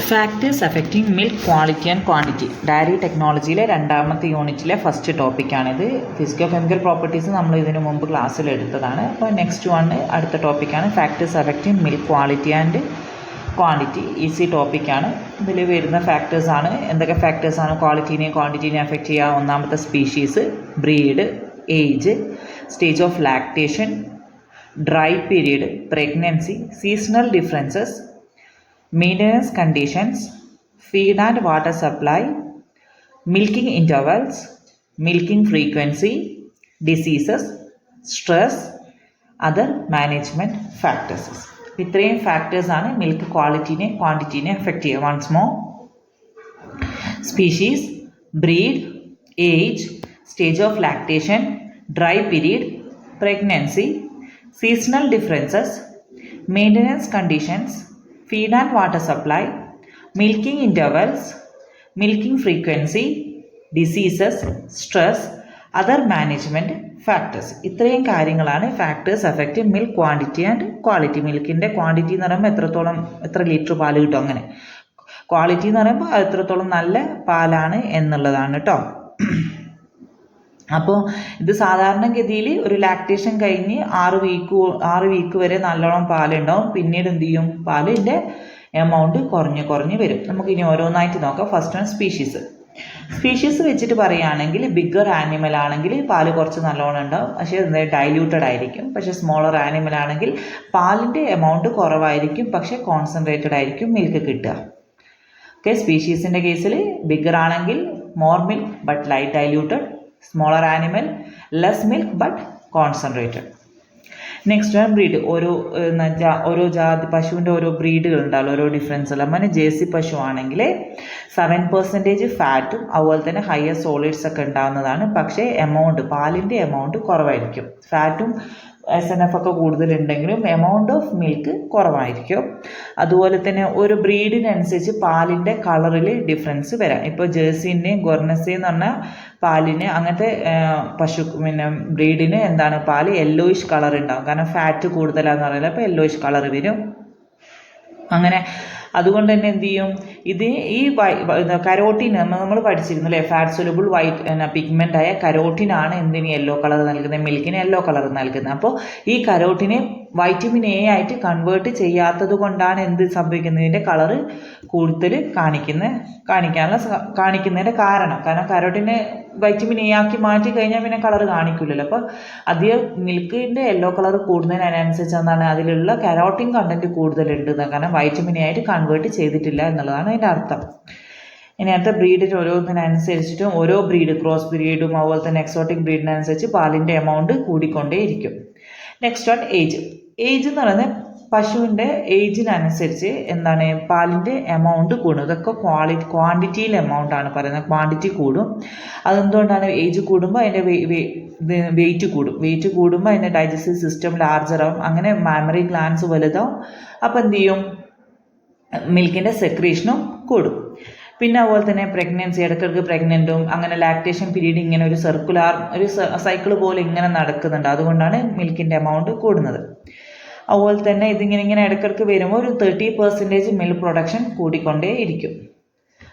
Factors affecting milk quality and quantity. Dairy ടെക്നോളജിയിലെ രണ്ടാമത്തെ യൂണിറ്റിലെ ഫസ്റ്റ് ടോപ്പിക്കാണിത്. ഫിസിക്കോ കെമിക്കൽ പ്രോപ്പർട്ടീസ് നമ്മൾ ഇതിനു മുമ്പ് ക്ലാസ്സിൽ എടുത്തതാണ്. അപ്പോൾ നെക്സ്റ്റ് അടുത്ത ടോപ്പിക്കാണ് factors affecting milk quality and quantity. Easy ടോപ്പിക്കാണ്. ഇതിൽ വരുന്ന ഫാക്ടേഴ്സാണ്. എന്തൊക്കെ ഫാക്ടേഴ്സാണ് ക്വാളിറ്റീനെയും ക്വാണ്ടിറ്റീനെയും അഫക്റ്റ് ചെയ്യുക? ഒന്നാമത്തെ species, breed, age, stage of lactation, dry period, pregnancy, seasonal differences, maintenance conditions, feed and water supply, milking intervals, milking frequency, diseases, stress, other management factors. ഇത്രയും ഫാക്ടേഴ്സാണ് milk ക്വാളിറ്റീനെ ക്വാണ്ടിറ്റീനെ എഫക്റ്റ് ചെയ്യുക. Once more: species, breed, age, stage of lactation, dry period, pregnancy, seasonal differences, maintenance conditions, feed and water supply, milking intervals, milking frequency, diseases, stress, other management factors. ഇത്രയും കാര്യങ്ങളാണ് factors affect milk quantity and quality. മിൽക്കിൻ്റെ quantity എന്ന് പറയുമ്പോൾ എത്ര litre പാല് കിട്ടും, അങ്ങനെ. Quality എന്ന് പറയുമ്പോൾ എത്രത്തോളം നല്ല പാലാണ് എന്നുള്ളതാണ് കേട്ടോ. അപ്പോൾ ഇത് സാധാരണഗതിയിൽ ഒരു ലാക്ടേഷൻ കഴിഞ്ഞ് 6 വീക്ക് വരെ നല്ലോണം പാലുണ്ടാവും. പിന്നീട് എന്ത് ചെയ്യും? പാലിൻ്റെ എമൗണ്ട് കുറഞ്ഞ് വരും. നമുക്കിനി ഓരോന്നായിട്ട് നോക്കാം. ഫസ്റ്റ് വൺ സ്പീഷീസ് വെച്ചിട്ട് പറയുകയാണെങ്കിൽ ബിഗ്ഗർ ആനിമൽ ആണെങ്കിൽ പാല് കുറച്ച് നല്ലോണം ഉണ്ടാവും, പക്ഷേ ഡൈല്യൂട്ടഡ് ആയിരിക്കും. പക്ഷേ സ്മോളർ ആനിമൽ ആണെങ്കിൽ പാലിൻ്റെ എമൗണ്ട് കുറവായിരിക്കും, പക്ഷേ കോൺസെൻട്രേറ്റഡ് ആയിരിക്കും മിൽക്ക് കിട്ടുക. ഓക്കെ, സ്പീഷീസിൻ്റെ കേസിൽ ബിഗ്ഗർ ആണെങ്കിൽ more milk but light diluted, smaller animal less milk but concentrated. Next one breed. ഓരോ ജാതി പശുവിൻ്റെ ഓരോ ബ്രീഡുകൾ ഉണ്ടാവില്ല, ഓരോ ഡിഫറൻസ് ഉള്ള. അങ്ങനെ ജേഴ്സി പശു ആണെങ്കിൽ 7% ഫാറ്റും അതുപോലെ തന്നെ ഹയർ സോളിഡ്സ് ഒക്കെ ഉണ്ടാകുന്നതാണ്. പക്ഷേ പാലിൻ്റെ എമൗണ്ട് കുറവായിരിക്കും. ഫാറ്റും SNF ഒക്കെ കൂടുതലുണ്ടെങ്കിലും എമൗണ്ട് ഓഫ് മിൽക്ക് കുറവായിരിക്കും. അതുപോലെ തന്നെ ഒരു ബ്രീഡിനനുസരിച്ച് പാലിൻ്റെ കളറിൽ ഡിഫറൻസ് വരാം. ഇപ്പോൾ ജേഴ്സിൻ്റെയും ഗൊർണസി എന്ന് പറഞ്ഞാൽ പാലിന്, അങ്ങനത്തെ ബ്രീഡിന് പാല് യെല്ലോയിഷ് കളർ ഉണ്ടാകും. കാരണം ഫാറ്റ് കൂടുതലാന്ന് പറയുന്നത്, അപ്പോൾ യെല്ലോയിഷ് കളർ വരും. അങ്ങനെ അതുകൊണ്ട് തന്നെ എന്ത് ചെയ്യും? ഇത് ഈ കരോട്ടീൻ നമ്മൾ പഠിച്ചിരുന്നു അല്ലേ? ഫാറ്റ് സൊല്യൂബിൾ വൈറ്റ് പിഗ്മെൻ്റ് ആയ കരോട്ടീനാണ് എന്തിന് യെല്ലോ കളർ നൽകുന്നത്, മിൽക്കിന് യെല്ലോ കളർ നൽകുന്നത്. അപ്പോൾ ഈ കരോട്ടീനെ വൈറ്റമിൻ എ ആയിട്ട് കൺവേർട്ട് ചെയ്യാത്തത് കൊണ്ടാണ് എന്ത് സംഭവിക്കുന്നതിൻ്റെ കളറ് കൂടുതൽ കാണിക്കുന്നതിൻ്റെ കാരണം കരോട്ടീനെ വൈറ്റമിൻ എ ആക്കി മാറ്റി കഴിഞ്ഞാൽ പിന്നെ കളർ കാണിക്കില്ലല്ലോ. അപ്പോൾ അധികം മിൽക്കിൻ്റെ യെല്ലോ കളർ കൂടുന്നതിനനുസരിച്ച് അതിലുള്ള കരോട്ടീൻ കണ്ടൻറ്റ് കൂടുതലുണ്ട്, കാരണം വൈറ്റമിൻ എ ആയിട്ട് കൺവേർട്ട് ചെയ്തിട്ടില്ല എന്നുള്ളതാണ് അതിൻ്റെ അർത്ഥം. ഇനി അടുത്ത ബ്രീഡിന് ഓരോന്നിനനുസരിച്ചിട്ടും ഓരോ ക്രോസ് ബ്രീഡും അതുപോലെ തന്നെ എക്സോട്ടിക് ബ്രീഡിനനുസരിച്ച് പാലിൻ്റെ എമൗണ്ട് കൂടിക്കൊണ്ടേയിരിക്കും. നെക്സ്റ്റ് വൺ ഏജ് എന്ന് പറയുന്നത് പശുവിൻ്റെ ഏജിനനുസരിച്ച് പാലിൻ്റെ എമൗണ്ട് കൂടും. ഇതൊക്കെ ക്വാണ്ടിറ്റിയിലെ എമൗണ്ടാണ് പറയുന്നത്. ക്വാണ്ടിറ്റി കൂടും. അതെന്തുകൊണ്ടാണ്? ഏജ് കൂടുമ്പോൾ അതിൻ്റെ വെയിറ്റ് കൂടുമ്പോൾ അതിൻ്റെ ഡൈജസ്റ്റീവ് സിസ്റ്റം ലാർജർ ആവും. അങ്ങനെ മാമറി ഗ്ലാൻസ് വലുതാവും. അപ്പോൾ എന്ത് ചെയ്യും? മിൽക്കിൻ്റെ സെക്രീഷനും കൂടും. പിന്നെ അതുപോലെ തന്നെ പ്രഗ്നൻസി, ഇടയ്ക്കിടയ്ക്ക് പ്രഗ്നൻറ്റും അങ്ങനെ ലാക്ടേഷൻ പീരീഡ് ഇങ്ങനെ ഒരു സൈക്കിൾ പോലെ ഇങ്ങനെ നടക്കുന്നുണ്ട്. അതുകൊണ്ടാണ് മിൽക്കിൻ്റെ എമൗണ്ട് കൂടുന്നത്. അതുപോലെ തന്നെ ഇതിങ്ങനെ ഇടയ്ക്കിടയ്ക്ക് വരുമ്പോൾ ഒരു 30% മിൽക്ക് പ്രൊഡക്ഷൻ കൂടിക്കൊണ്ടേ ഇരിക്കും.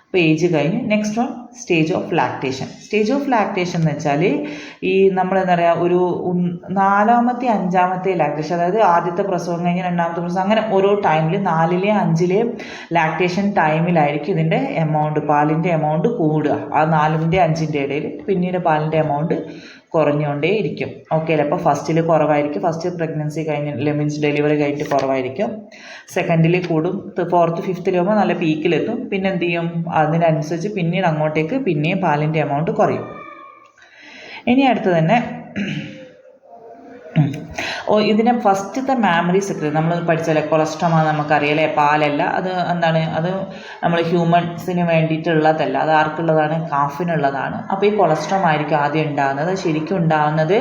അപ്പോൾ ഏജ് കഴിഞ്ഞ് next one stage of lactation എന്ന് വെച്ചാൽ ഈ ഒരു 4ാമത്തെ 5ാമത്തെ ലാക്ടേഷൻ, അതായത് ആദ്യത്തെ പ്രസവം കഴിഞ്ഞ് 2ാമത്തെ പ്രസവം, അങ്ങനെ ഓരോ ടൈമിൽ 4ലെയും 5ലെയും ലാക്ടേഷൻ ടൈമിലായിരിക്കും ഇതിൻ്റെ പാലിൻ്റെ എമൗണ്ട് കൂടുക. ആ 4ൻ്റെയും 5ൻ്റെയും ഇടയിൽ പിന്നീട് പാലിൻ്റെ എമൗണ്ട് കുറഞ്ഞുകൊണ്ടേ ഇരിക്കും. ഓക്കെ അല്ലേ? അപ്പോൾ ഫസ്റ്റിൽ കുറവായിരിക്കും, ഫസ്റ്റ് പ്രഗ്നൻസി മീൻസ് ഡെലിവറി കഴിഞ്ഞിട്ട് കുറവായിരിക്കും. സെക്കൻഡിൽ കൂടും, 4th 5th ആകുമ്പോൾ നല്ല പീക്കിലെത്തും. പിന്നെ എന്ത് ചെയ്യും? അതിനനുസരിച്ച് പിന്നീട് അങ്ങോട്ടേക്ക് പിന്നെയും പാലിൻ്റെ എമൗണ്ട് കുറയും. ഇനി അടുത്ത് തന്നെ ഇതിനെ ഫസ്റ്റത്തെ മാമറി സെക്രട്ടറി നമ്മൾ പഠിച്ചാലേ കൊളസ്ട്രോമാണ് നമുക്കറിയാലേ, പാലല്ല. അത് അത് നമ്മൾ ഹ്യൂമൻസിന് വേണ്ടിയിട്ടുള്ളതല്ല, അത് ആർക്കുള്ളതാണ്? കാഫിനുള്ളതാണ്. അപ്പോൾ ഈ കൊളസ്ട്രോം ആയിരിക്കും ആദ്യം ഉണ്ടാകുന്നത്. ശരിക്കും ഉണ്ടാകുന്നത്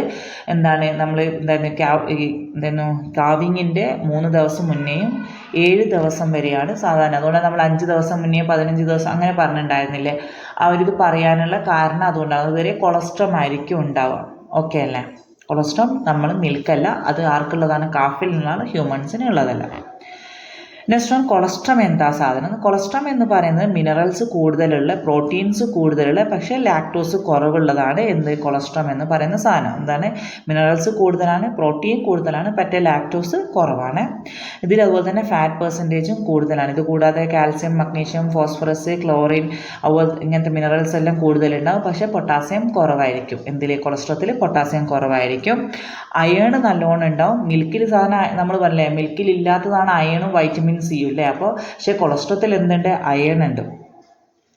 കാവിങ്ങിൻ്റെ 3 ദിവസം മുന്നേയും 7 ദിവസം വരെയാണ് സാധാരണ. അതുകൊണ്ടാണ് നമ്മൾ 5 ദിവസം മുന്നേ 15 ദിവസം അങ്ങനെ പറഞ്ഞിട്ടുണ്ടായിരുന്നില്ലേ? അവരിത് പറയാനുള്ള കാരണം അതുകൊണ്ടാണ്. അതുവരെ കൊളസ്ട്രോം ആയിരിക്കും ഉണ്ടാവുക. ഓക്കെ അല്ലേ? കൊളസ്ട്രോൾ നമ്മൾ മിൽക്കല്ല, അത് ആർക്കുള്ളതാണ്? കാഫിൽ നിന്നാണ്, ഹ്യൂമൻസിന് ഉള്ളതല്ല. നെക്സ്റ്റ് വൺ കൊളസ്ട്രം എന്താ സാധനം? കൊളസ്ട്രം എന്ന് പറയുന്നത് മിനറൽസ് കൂടുതലുള്ള, പ്രോട്ടീൻസ് കൂടുതലുള്ള, പക്ഷേ ലാക്ടോസ് കുറവുള്ളതാണ് എന്ത് കൊളസ്ട്രം എന്ന് പറയുന്ന സാധനം. എന്താണ്? മിനറൽസ് കൂടുതലാണ്, പ്രോട്ടീൻ കൂടുതലാണ്, പക്ഷേ ലാക്ടോസ് കുറവാണ്. ഇതിൽ അതുപോലെ തന്നെ ഫാറ്റ് പെർസെൻറ്റേജും കൂടുതലാണ്. ഇത് കൂടാതെ കാൽസ്യം, മഗ്നീഷ്യം, ഫോസ്ഫറസ്, ക്ലോറിൻ, അതുപോലെ ഇങ്ങനത്തെ മിനറൽസ് എല്ലാം കൂടുതലുണ്ടാവും, പക്ഷേ പൊട്ടാസ്യം കുറവായിരിക്കും. എന്തിൽ? കൊളസ്ട്രത്തിൽ പൊട്ടാസ്യം കുറവായിരിക്കും. അയേൺ നല്ലോണം ഉണ്ടാവും. മിൽക്കിൽ സാധനം നമ്മൾ പറഞ്ഞില്ലേ, മിൽക്കിൽ ഇല്ലാത്തതാണ് അയേണും വൈറ്റമിൻ സിയും അല്ലേ. അപ്പോൾ പക്ഷേ കൊളസ്ട്രോത്തിൽ എന്തുണ്ട്? അയേൺ ഉണ്ട്.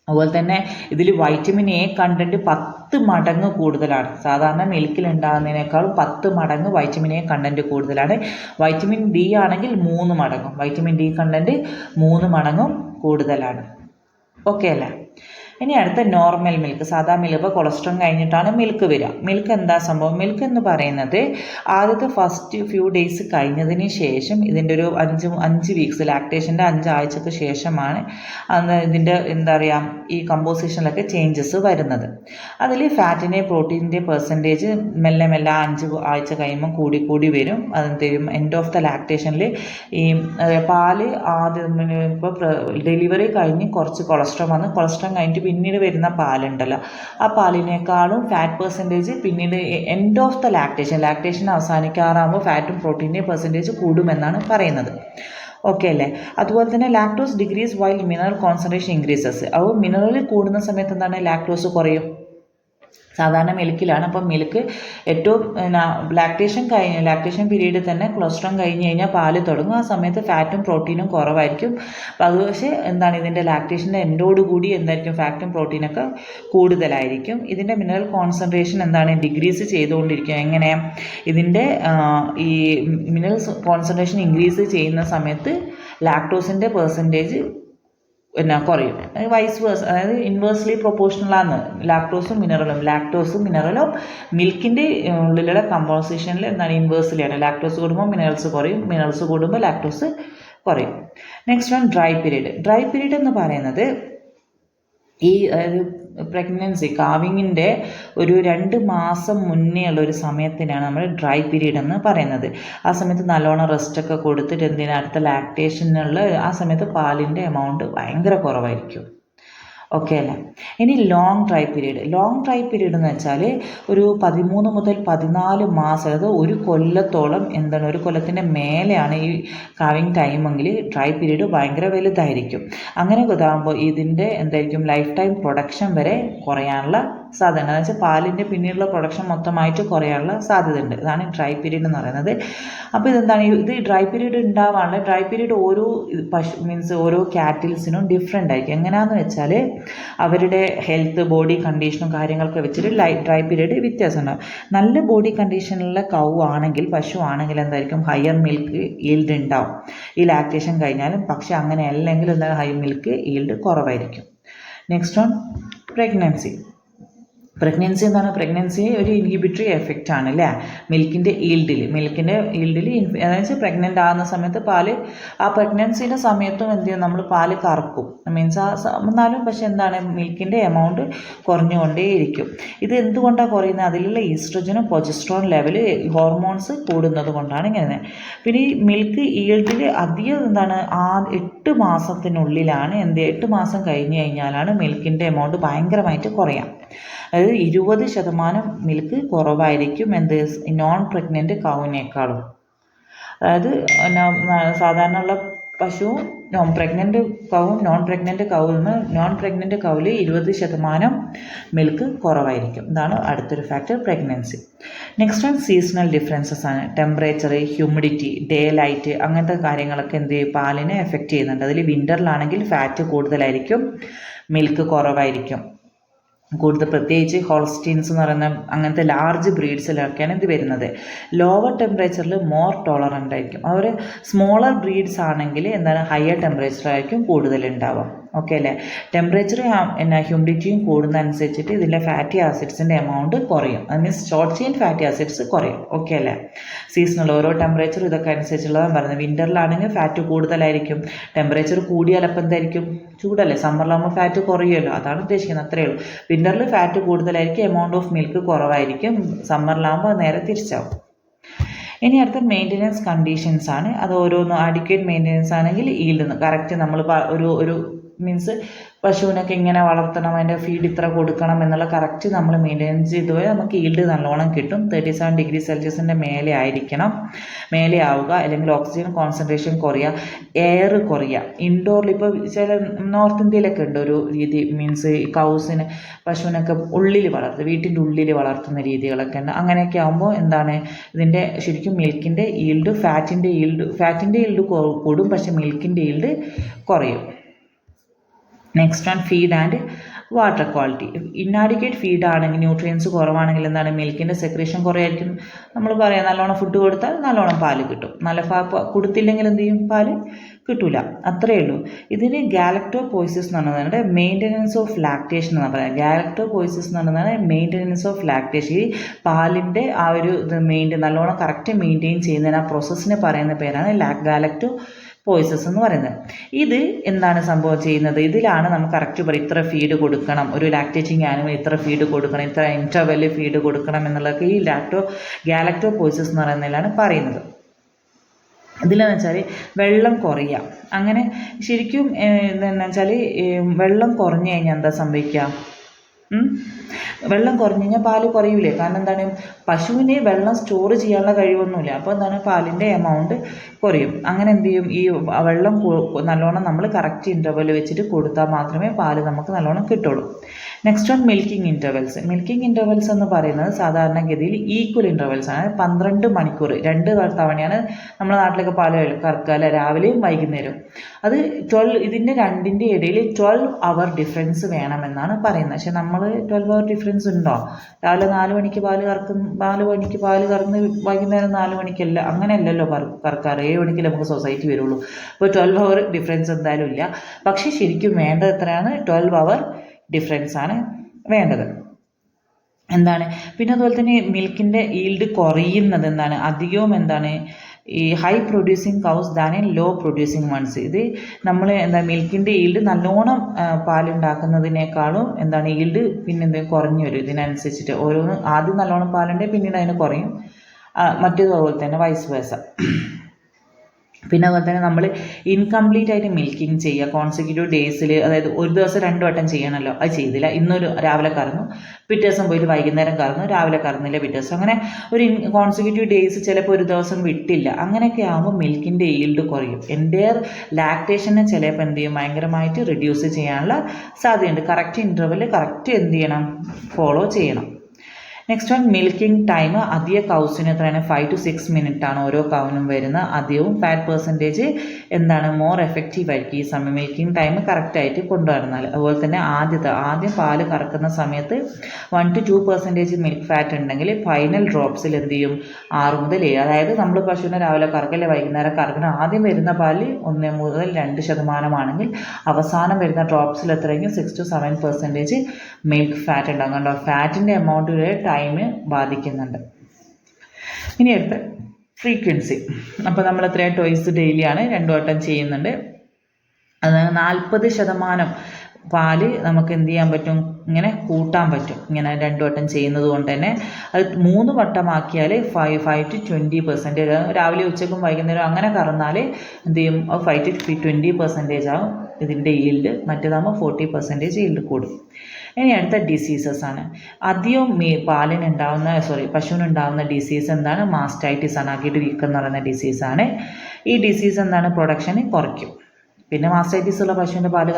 അതുപോലെ തന്നെ ഇതിൽ വൈറ്റമിൻ എ കണ്ടന്റ് 10 മടങ്ങ് കൂടുതലാണ്. സാധാരണ മിൽക്കിൽ ഉണ്ടാകുന്നതിനേക്കാളും 10 മടങ്ങ് വൈറ്റമിൻ എ കണ്ടന്റ് കൂടുതലാണ്. വൈറ്റമിൻ ഡി ആണെങ്കിൽ 3 മടങ്ങും. വൈറ്റമിൻ ഡി കണ്ടന്റ് 3 മടങ്ങും കൂടുതലാണ്. ഓക്കെ അല്ലേ? ഇനി അടുത്ത നോർമൽ മിൽക്ക്, സാധാ മിൽക്ക്. ഇപ്പോൾ കൊളസ്ട്രോൾ കഴിഞ്ഞിട്ടാണ് മിൽക്ക് വരിക. മിൽക്ക് എന്താ സംഭവം? മിൽക്ക് എന്ന് പറയുന്നത് ആദ്യത്തെ ഫസ്റ്റ് ഫ്യൂ ഡേയ്സ് കഴിഞ്ഞതിന് ശേഷം ഇതിൻ്റെ ഒരു 5 വീക്സ്, ലാക്ടേഷൻ്റെ 5 ആഴ്ചക്ക് ശേഷമാണ് അന്ന് ഇതിൻ്റെ എന്താ പറയുക ഈ കമ്പോസിഷനിലൊക്കെ ചേഞ്ചസ് വരുന്നത്. അതിൽ ഫാറ്റിൻ്റെ പ്രോട്ടീനിൻ്റെ പെർസെൻറ്റേജ് മെല്ലെ 5 ആഴ്ച കഴിയുമ്പോൾ കൂടി വരും. അതെന്ത് ചെയ്യും? എൻഡ് ഓഫ് ദ ലാക്ടേഷനിൽ ഈ പാല് ആദ്യം ഇപ്പോൾ ഡെലിവറി കഴിഞ്ഞ് കുറച്ച് കൊളസ്ട്രോൾ വന്ന് കൊളസ്ട്രോൾ കഴിഞ്ഞിട്ട് പിന്നീട് വരുന്ന പാലുണ്ടല്ലോ, ആ പാലിനേക്കാളും ഫാറ്റ് പെർസെൻറ്റേജ് പിന്നീട് എൻഡ് ഓഫ് ദ ലാക്ടേഷൻ അവസാനിക്കാറാകുമ്പോൾ ഫാറ്റും പ്രോട്ടീൻ്റെ പെർസെൻറ്റേജ് കൂടുമെന്നാണ് പറയുന്നത്. ഓക്കെ അല്ലേ? അതുപോലെ തന്നെ lactose decrease while mineral concentration increases. അപ്പോൾ മിനറൽ കൂടുന്ന സമയത്ത് എന്താണ്? ലാക്ടോസ് കുറയും. സാധാരണ മിൽക്കിലാണ്. അപ്പം മിൽക്ക് ഏറ്റവും ലാക്ടേഷൻ പീരീഡിൽ തന്നെ കൊളസ്ട്രോൾ കഴിഞ്ഞ് കഴിഞ്ഞാൽ പാല് തുടങ്ങും. ആ സമയത്ത് ഫാറ്റും പ്രോട്ടീനും കുറവായിരിക്കും. അപ്പോൾ അത് പക്ഷേ എന്താണ് ഇതിൻ്റെ ലാക്ടേഷൻ്റെ എൻഡോടുകൂടി എന്തായിരിക്കും? ഫാറ്റും പ്രോട്ടീനൊക്കെ കൂടുതലായിരിക്കും. ഇതിൻ്റെ മിനറൽ കോൺസെൻട്രേഷൻ എന്താണ്? ഡിക്രീസ് ചെയ്തുകൊണ്ടിരിക്കും. എങ്ങനെ? ഇതിൻ്റെ ഈ മിനറൽ കോൺസെൻട്രേഷൻ ഇൻക്രീസ് ചെയ്യുന്ന സമയത്ത് ലാക്ടോസിൻ്റെ പെർസെൻറ്റേജ് കുറയും. വൈസ് വേഴ്സ്, അതായത് ഇൻവേഴ്സ്ലി പ്രൊപ്പോർഷണലാണ് ലാക്ടോസും മിനറലും മിൽക്കിൻ്റെ ഉള്ളിലുള്ള കമ്പോസിഷനിൽ എന്താണ്? ഇൻവേഴ്സ്ലിയാണ്. ലാക്ടോസ് കൂടുമ്പോൾ മിനറൽസ് കുറയും, മിനറൽസ് കൂടുമ്പോൾ ലാക്ടോസ് കുറയും. നെക്സ്റ്റ് വൺ ഡ്രൈ പീരീഡ് എന്ന് പറയുന്നത് ഈ പ്രഗ്നൻസി കാവിങ്ങിൻ്റെ ഒരു 2 മാസം മുന്നേ ഉള്ള ഒരു സമയത്തിനാണ് നമ്മൾ ഡ്രൈ പീരീഡ് എന്ന് പറയുന്നത്. ആ സമയത്ത് നല്ലോണം റെസ്റ്റൊക്കെ കൊടുത്തിട്ട് അടുത്ത ലാക്ടേഷനുള്ള ആ സമയത്ത് പാലിൻ്റെ എമൗണ്ട് ഭയങ്കര കുറവായിരിക്കും. ഓക്കെ അല്ലേ? ഇനി ലോങ് ഡ്രൈ പീരീഡ് എന്ന് വെച്ചാൽ ഒരു 13 മുതൽ 14 മാസം, അതായത് ഒരു കൊല്ലത്തോളം എന്താണ്, ഒരു കൊല്ലത്തിൻ്റെ മേലെയാണ് ഈ കാവിങ് ടൈമെങ്കിൽ ഡ്രൈ പീരീഡ് ഭയങ്കര വലുതായിരിക്കും. അങ്ങനെ ഇതാകുമ്പോൾ ഇതിൻ്റെ എന്തായിരിക്കും? ലൈഫ് ടൈം പ്രൊഡക്ഷൻ വരെ കുറയാനുള്ള സാധ്യത. എന്ന് വെച്ചാൽ പാലിൻ്റെ പിന്നീടുള്ള പ്രൊഡക്ഷൻ മൊത്തമായിട്ട് കുറയാനുള്ള സാധ്യതയുണ്ട്. ഇതാണ് ഡ്രൈ പീരീഡ് എന്ന് പറയുന്നത്. അപ്പോൾ ഇതെന്താണ്? ഇത് ഡ്രൈ പീരീഡ് ഉണ്ടാവാനുള്ള ഡ്രൈ പീരീഡ് ഓരോ ഓരോ കാറ്റിൽസിനും ഡിഫറെൻ്റ് ആയിരിക്കും. എങ്ങനെയാണെന്ന് വെച്ചാൽ അവരുടെ ഹെൽത്ത്, ബോഡി കണ്ടീഷനും കാര്യങ്ങളൊക്കെ വെച്ചിട്ട് ഡ്രൈ പീരീഡ് വ്യത്യാസം ഉണ്ടാകും. നല്ല ബോഡി കണ്ടീഷനുള്ള കൗ ആണെങ്കിൽ, പശു ആണെങ്കിൽ എന്തായിരിക്കും? ഹയർ മിൽക്ക് ഈൽഡ് ഉണ്ടാവും ഈ ലാക്ടേഷൻ കഴിഞ്ഞാലും. പക്ഷെ അങ്ങനെ അല്ലെങ്കിൽ എന്താണ്? ഹൈ മിൽക്ക് ഈൽഡ് കുറവായിരിക്കും. നെക്സ്റ്റ് വൺ പ്രഗ്നൻസി എന്താണ്? പ്രഗ്നൻസി ഒരു ഇൻഹിബിറ്ററി എഫക്റ്റ് ആണ് അല്ലേ മിൽക്കിൻ്റെ ഈൽഡിൽ. അതായത് പ്രഗ്നൻ്റ് ആകുന്ന സമയത്ത് പാല്, ആ പ്രഗ്നൻസിൻ്റെ സമയത്തും എന്ത് ചെയ്യും? നമ്മൾ പാല് കറക്കും. മീൻസ് എന്നാലും പക്ഷെ എന്താണ്? മിൽക്കിൻ്റെ എമൗണ്ട് കുറഞ്ഞുകൊണ്ടേയിരിക്കും. ഇത് എന്തുകൊണ്ടാണ് കുറയുന്നത്? അതിലുള്ള ഈസ്ട്രജനും പ്രൊജസ്ട്രോൺ ലെവൽ ഹോർമോൺസ് കൂടുന്നത് കൊണ്ടാണ് ഇങ്ങനെ. പിന്നെ ഈ മിൽക്ക് ഈൽഡിൽ അധികം എന്താണ്? 8 മാസത്തിനുള്ളിലാണ് 8 മാസം കഴിഞ്ഞ് കഴിഞ്ഞാലാണ് മിൽക്കിൻ്റെ എമൗണ്ട് ഭയങ്കരമായിട്ട് കുറയാം. അതായത് 20% മിൽക്ക് കുറവായിരിക്കും നോൺ പ്രഗ്നൻ്റ് കൗവിനേക്കാളും. അതായത് സാധാരണ ഉള്ള പശുവും നോൺ പ്രഗ്നൻ്റ് കൗവിൽ 20% മിൽക്ക് കുറവായിരിക്കും. ഇതാണ് അടുത്തൊരു factor, pregnancy. Next one seasonal differences ആണ്. ടെമ്പറേച്ചർ, ഹ്യൂമിഡിറ്റി, ഡേ ലൈറ്റ്, അങ്ങനത്തെ കാര്യങ്ങളൊക്കെ എന്ത് ചെയ്യും? പാലിനെ എഫക്റ്റ് ചെയ്യുന്നുണ്ട്. അതിൽ വിൻ്ററിലാണെങ്കിൽ ഫാറ്റ് കൂടുതലായിരിക്കും, മിൽക്ക് കുറവായിരിക്കും. പ്രത്യേകിച്ച് ഹോൾസ്റ്റീൻസ് എന്ന് പറയുന്ന അങ്ങനത്തെ ലാർജ് ബ്രീഡ്സിലൊക്കെയാണ് ഇത് വരുന്നത്. ലോവർ ടെമ്പറേച്ചറിൽ മോർ ടോളറൻ്റ് ആയിരിക്കും. അവർ സ്മോളർ ബ്രീഡ്സ് ആണെങ്കിൽ എന്താണ്? ഹയർ ടെമ്പറേച്ചർ ആയിരിക്കും കൂടുതലുണ്ടാവുക. ഓക്കെ അല്ലേ? ടെമ്പറേച്ചർ ഹ്യൂമിഡിറ്റിയും കൂടുന്ന അനുസരിച്ചിട്ട് ഇതിൻ്റെ ഫാറ്റി ആസിഡ്സിൻ്റെ എമൗണ്ട് കുറയും. അത് means short chain fatty acids കുറയും. ഓക്കെ അല്ലേ? സീസണൽ ഓരോ ടെമ്പറേച്ചർ ഇതൊക്കെ അനുസരിച്ചുള്ളതാണ് പറയുന്നത്. വിൻ്ററിലാണെങ്കിൽ ഫാറ്റ് കൂടുതലായിരിക്കും. ടെമ്പറേച്ചർ കൂടിയാൽ അപ്പം എന്തായിരിക്കും? ചൂടല്ലേ? സമ്മറിലാകുമ്പോൾ ഫാറ്റ് കുറയുമല്ലോ, അതാണ് ഉദ്ദേശിക്കുന്നത്. അത്രയേ ഉള്ളൂ. വിൻ്ററിൽ ഫാറ്റ് കൂടുതലായിരിക്കും, എമൗണ്ട് ഓഫ് മിൽക്ക് കുറവായിരിക്കും. സമ്മറിലാകുമ്പോൾ നേരെ തിരിച്ചാവും. ഇനി അടുത്ത മെയിൻ്റെനൻസ് കണ്ടീഷൻസ് ആണ്. അത് ഓരോന്നും അഡിക്വേറ്റ് മെയിൻ്റെനൻസ് ആണെങ്കിൽ ഈൽഡ് കറക്റ്റ് നമ്മൾ ഒരു മീൻസ് പശുവിനൊക്കെ ഇങ്ങനെ വളർത്തണം, അതിൻ്റെ ഫീഡ് ഇത്ര കൊടുക്കണം എന്നുള്ള കറക്റ്റ് നമ്മൾ മെയിൻ്റെനൻസ് ചെയ്ത് പോയാൽ നമുക്ക് ഈൽഡ് നല്ലോണം കിട്ടും. 37 ഡിഗ്രി സെൽഷ്യസിൻ്റെ മേലെ ആയിരിക്കണം, മേലെ ആവുക. അല്ലെങ്കിൽ ഓക്സിജൻ കോൺസെൻട്രേഷൻ കുറയുക, എയർ കുറയുക. ഇൻഡോറിൽ ഇപ്പോൾ ചില നോർത്ത് ഇന്ത്യയിലൊക്കെ ഉണ്ട് ഒരു രീതി, മീൻസ് കൗസിന് പശുവിനൊക്കെ ഉള്ളിൽ വളർത്തുക, വീട്ടിൻ്റെ ഉള്ളിൽ വളർത്തുന്ന രീതികളൊക്കെ ഉണ്ട്. അങ്ങനെയൊക്കെ ആകുമ്പോൾ എന്താണ് ഇതിൻ്റെ ശരിക്കും മിൽക്കിൻ്റെ ഈൽഡ്, ഫാറ്റിൻ്റെ ഈൽഡ് കൂടും, പക്ഷേ മിൽക്കിൻ്റെ ഈൽഡ് കുറയും. Next one feed and water quality. Inadequate feed ആണെങ്കിൽ, ന്യൂട്രിയൻസ് കുറവാണെങ്കിൽ എന്താണ് മിൽക്കിൻ്റെ സെക്രേഷൻ കുറയായിരിക്കും. നമ്മൾ പറയാം നല്ലോണം ഫുഡ് കൊടുത്താൽ നല്ലോണം പാല് കിട്ടും, നല്ല കൊടുത്തില്ലെങ്കിൽ എന്ത് ചെയ്യും, പാല് കിട്ടൂല. അത്രയേ ഉള്ളൂ. ഇതിന് ഗാലക്ടോപോയ്സിസ് എന്ന് പറയുന്നത് മെയിൻ്റെനൻസ് ഓഫ് ലാക്ടേഷൻ എന്ന് പറയാം. ഗാലക്ടോപോയ്സിസ് എന്ന് പറയുന്നത് മെയിൻ്റെനൻസ് ഓഫ് ലാക്ടേഷൻ. ഈ പാലിൻ്റെ ആ ഒരു ഇത് നല്ലോണം കറക്റ്റ് മെയിൻറ്റെയിൻ ചെയ്യുന്നതിന് ആ പ്രോസസ്സിന് പറയുന്ന പേരാണ് ഗാലക്ടോപോയ്സിസ് എന്ന് പറയുന്നത്. ഇത് എന്താണ് സംഭവം ചെയ്യുന്നത്, ഇതിലാണ് നമുക്ക് കറക്റ്റ് പറയും ഇത്ര ഫീഡ് കൊടുക്കണം, ഒരു ലാക്ടേറ്റിംഗ് ആനിമൽ ഇത്ര ഫീഡ് കൊടുക്കണം, ഇത്ര ഇൻ്റർവെല്ലിൽ ഫീഡ് കൊടുക്കണം എന്നുള്ളതൊക്കെ ഈ ഗാലക്ടോപോയ്സിസ് എന്ന് പറയുന്നതിലാണ് പറയുന്നത്. ഇതിലെന്ന് വെച്ചാൽ വെള്ളം കുറയുക. അങ്ങനെ ശരിക്കും എന്താണെന്ന് വെച്ചാൽ വെള്ളം കുറഞ്ഞു കഴിഞ്ഞാൽ എന്താ സംഭവിക്കുക, വെള്ളം കുറഞ്ഞു കഴിഞ്ഞാൽ പാല് കുറയൂലേ. കാരണം എന്താണ്, പശുവിന് വെള്ളം സ്റ്റോർ ചെയ്യാനുള്ള കഴിവൊന്നുമില്ല. അപ്പോൾ എന്താണ്, പാലിൻ്റെ എമൗണ്ട് കുറയും. അങ്ങനെ എന്ത് ചെയ്യും, ഈ വെള്ളം നല്ലോണം നമ്മൾ കറക്റ്റ് ഇൻ്റർവെൽ വെച്ചിട്ട് കൊടുത്താൽ മാത്രമേ പാല് നമുക്ക് നല്ലോണം കിട്ടുള്ളൂ. Next one milking intervals. Milking intervals എന്ന് പറയുന്നത് സാധാരണഗതിയിൽ ഈക്വൽ ഇൻ്റർവെൽസ് ആണ്. 12 മണിക്കൂർ 2 തവണയാണ് നമ്മുടെ നാട്ടിലൊക്കെ പാല് കറക്കുക അല്ലെ, രാവിലെയും വൈകുന്നേരവും. അത് 12, ഇതിൻ്റെ രണ്ടിൻ്റെ ഇടയിൽ 12 അവർ ഡിഫറൻസ് വേണമെന്നാണ് പറയുന്നത്. പക്ഷെ നമ്മൾ 12 അവർ ഡിഫറൻസ് ഉണ്ടോ? രാവിലെ 4 മണിക്ക് പാല് കറന്ന് വൈകുന്നേരം 4 മണിക്കല്ല, അങ്ങനെയല്ലല്ലോ കറക്കാറ്. 7 മണിക്കല്ലേ നമുക്ക് സൊസൈറ്റി വരുള്ളൂ. അപ്പോൾ 12 അവർ ഡിഫറൻസ് എന്തായാലും ഇല്ല. പക്ഷെ ശരിക്കും വേണ്ടത് എത്രയാണ്, 12 അവർ ഡിഫറൻസ് ആണ് വേണ്ടത്. എന്താണ് പിന്നെ അതുപോലെ തന്നെ മിൽക്കിൻ്റെ ഈൽഡ് കുറയുന്നത് എന്താണ്, അധികവും എന്താണ് ഈ high producing cows than in low producing ones. ഇത് നമ്മൾ മിൽക്കിൻ്റെ ഈൽഡ് നല്ലോണം പാലുണ്ടാക്കുന്നതിനേക്കാളും എന്താണ് ഈൽഡ് കുറഞ്ഞു വരും. ഇതിനനുസരിച്ചിട്ട് ഓരോന്ന് ആദ്യം നല്ലോണം പാലുണ്ടെങ്കിൽ പിന്നീട് അതിന് കുറയും. മറ്റേതുപോലെ തന്നെ വൈസ് വേഴ്സ. പിന്നെ അതുപോലെ തന്നെ നമ്മൾ ഇൻകംപ്ലീറ്റ് ആയിട്ട് മിൽക്കിങ് ചെയ്യുക കോൺസിക്യൂട്ടീവ് ഡേയ്സിൽ, അതായത് ഒരു ദിവസം 2 വട്ടം ചെയ്യണമല്ലോ, അത് ചെയ്തില്ല. ഇന്നൊരു രാവിലെ കറന്നു, പിറ്റേ ദിവസം പോയിട്ട് വൈകുന്നേരം കറന്നു, രാവിലെ കറന്നില്ല പിറ്റേ ദിവസം, അങ്ങനെ ഒരു കോൺസിക്യൂട്ടീവ് ഡേയ്സ് ചിലപ്പോൾ ഒരു ദിവസം വിട്ടില്ല. അങ്ങനെയൊക്കെ ആകുമ്പോൾ മിൽക്കിൻ്റെ ഈൽഡ് കുറയും. എൻ്റെയർ ലാക്ടേഷനെ ചിലപ്പോൾ എന്ത് ചെയ്യും, ഭയങ്കരമായിട്ട് റിഡ്യൂസ് ചെയ്യാനുള്ള സാധ്യതയുണ്ട്. കറക്റ്റ് ഇൻ്റർവെൽ കറക്റ്റ് എന്ത് ചെയ്യണം, ഫോളോ ചെയ്യണം. Next one milking time. അധിക കൗസിന് എത്രയാണ്, 5 to 6 മിനിറ്റ് ആണ് ഓരോ കൗനും വരുന്നത്. അധികവും ഫാറ്റ് പെർസെൻറ്റേജ് എന്താണ് മോർ എഫക്റ്റീവ് ആയിരിക്കും ഈ സമയം മിൽക്കിംഗ് ടൈം കറക്റ്റായിട്ട് കൊണ്ടുവരുന്നാൽ. അതുപോലെ തന്നെ ആദ്യം പാല് കറക്കുന്ന സമയത്ത് 1 to 2% മിൽക്ക് ഫാറ്റ് ഉണ്ടെങ്കിൽ ഫൈനൽ ഡ്രോപ്സിൽ എന്ത് ചെയ്യും, 6 മുതൽ 7, അതായത് നമ്മൾ പശുവിനെ രാവിലെ കറക്കല്ലേ വൈകുന്നേരം കറക്കണം, ആദ്യം വരുന്ന പാല് 1 മുതൽ 2% ആണെങ്കിൽ അവസാനം വരുന്ന ഡ്രോപ്സിൽ എത്രയെങ്കിലും 6 to 7% മിൽക്ക് ഫാറ്റ് ഉണ്ടാകും. കണ്ടോ, ഫാറ്റിൻ്റെ എമൗണ്ടിലെ ടൈം ബാധിക്കുന്നുണ്ട്. ഇനി അടുത്ത ഫ്രീക്വൻസി. അപ്പോൾ നമ്മൾ എത്രയാണ്, ടോയ്സ് ഡെയിലിയാണ് 2 വട്ടം ചെയ്യുന്നുണ്ട്. അത് 40% പാല് നമുക്ക് എന്ത് ചെയ്യാൻ പറ്റും, ഇങ്ങനെ കൂട്ടാൻ പറ്റും. ഇങ്ങനെ 2 വട്ടം ചെയ്യുന്നത് കൊണ്ട് തന്നെ അത് 3 വട്ടമാക്കിയാൽ 5 to 20%, രാവിലെ ഉച്ചക്കും വൈകുന്നേരം അങ്ങനെ കറന്നാൽ എന്ത് ചെയ്യും, 5 to 20% ആവും ഇതിൻ്റെ ഈൽഡ്. മറ്റേതാകുമ്പോൾ 40% ഈൽഡ് കൂടും. ഇനി അടുത്ത ഡിസീസസ് ആണ്. അധികം പശുവിനുണ്ടാകുന്ന ഡിസീസ് എന്താണ്, മാസ്റ്റൈറ്റിസ് ആണ്. അകിട് വീക്കം എന്ന് പറയുന്ന ഡിസീസാണ്. ഈ ഡിസീസ് എന്താണ്, പ്രൊഡക്ഷന് കുറയ്ക്കും. പിന്നെ മാസ്റ്റൈറ്റിസ് ഉള്ള പശുവിൻ്റെ പാല്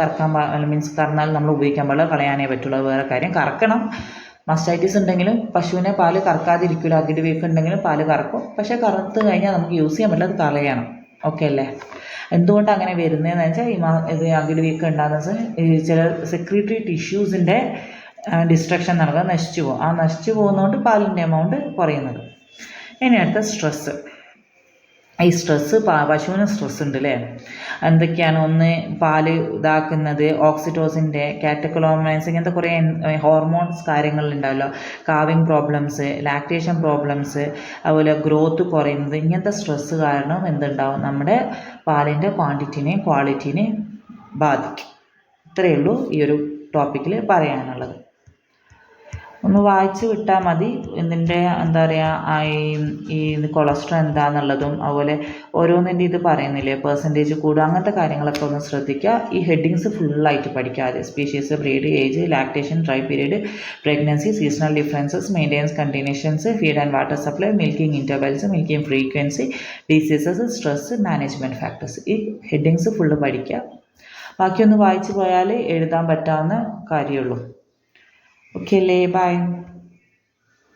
കറന്നാൽ നമ്മൾ ഉപയോഗിക്കാൻ പാടില്ല, കളയാനേ പറ്റുള്ളൂ. വേറെ കാര്യം, കറക്കണം. മാസ്റ്റൈറ്റിസ് ഉണ്ടെങ്കിലും പശുവിനെ പാല് കറക്കാതിരിക്കില്ല. അകിട് വീക്കം ഉണ്ടെങ്കിലും പാല് കറക്കും. പക്ഷേ കറത്ത് കഴിഞ്ഞാൽ നമുക്ക് യൂസ് ചെയ്യാൻ പറ്റില്ല, അത് കളയണം. ഓക്കെ അല്ലേ? എന്തുകൊണ്ട് അങ്ങനെ വരുന്നതെന്ന് വെച്ചാൽ ഇത് അകിട് വീക്കം ഉണ്ടാകുന്ന ചില സെക്രീറ്ററി ടിഷ്യൂസിൻ്റെ ഡിസ്ട്രക്ഷൻ നടക്കുക, നശിച്ചു പോകും. ആ നശിച്ചു പോകുന്നതുകൊണ്ട് പാലിൻ്റെ എമൗണ്ട് കുറയുന്നത്. ഇനി അടുത്ത സ്ട്രെസ്സ്. ഈ സ്ട്രെസ്സ് പശുവിന് സ്ട്രെസ് ഉണ്ട് അല്ലേ. എന്തൊക്കെയാണ്, ഒന്ന് പാല് ഇതാക്കുന്നത്, ഓക്സിറ്റോസിൻ്റെ, കാറ്റക്കോളോമൈൻസ്, ഇങ്ങനത്തെ കുറേ ഹോർമോൺസ് കാര്യങ്ങളുണ്ടാവല്ലോ. കാവിങ് പ്രോബ്ലംസ്, ലാക്ടേഷൻ പ്രോബ്ലംസ്, അതുപോലെ ഗ്രോത്ത് കുറയുന്നത്, ഇങ്ങനത്തെ സ്ട്രെസ്സ് കാരണം എന്തുണ്ടാവും, നമ്മുടെ പാലിൻ്റെ ക്വാണ്ടിറ്റിനെയും ക്വാളിറ്റിനെയും ബാധിക്കും. ഇത്രയേ ഉള്ളൂ ഈ ഒരു ടോപ്പിക്കിൽ പറയാനുള്ളത്. ഒന്ന് വായിച്ച് വിട്ടാൽ മതി. ഇതിൻ്റെ എന്താ പറയുക, ഈ കൊളസ്ട്രോൾ എന്താണെന്നുള്ളതും അതുപോലെ ഓരോന്നിൻ്റെ ഇത് പറയുന്നില്ലേ, പെർസെൻറ്റേജ് കൂടുക, അങ്ങനത്തെ കാര്യങ്ങളൊക്കെ ഒന്ന് ശ്രദ്ധിക്കുക. ഈ ഹെഡിങ്സ് ഫുള്ളായിട്ട് പഠിക്കാതെ species, breed, age, lactation, dry period, pregnancy, seasonal differences, maintenance conditions, feed and water supply, milking intervals, milking frequency, diseases, stress, management factors. ഈ ഹെഡിങ്സ് ഫുള്ള് പഠിക്കുക. ബാക്കിയൊന്ന് വായിച്ച് പോയാൽ എഴുതാൻ പറ്റാവുന്ന കാര്യമുള്ളൂ. ഓക്കെ അല്ലേ? ബൈ.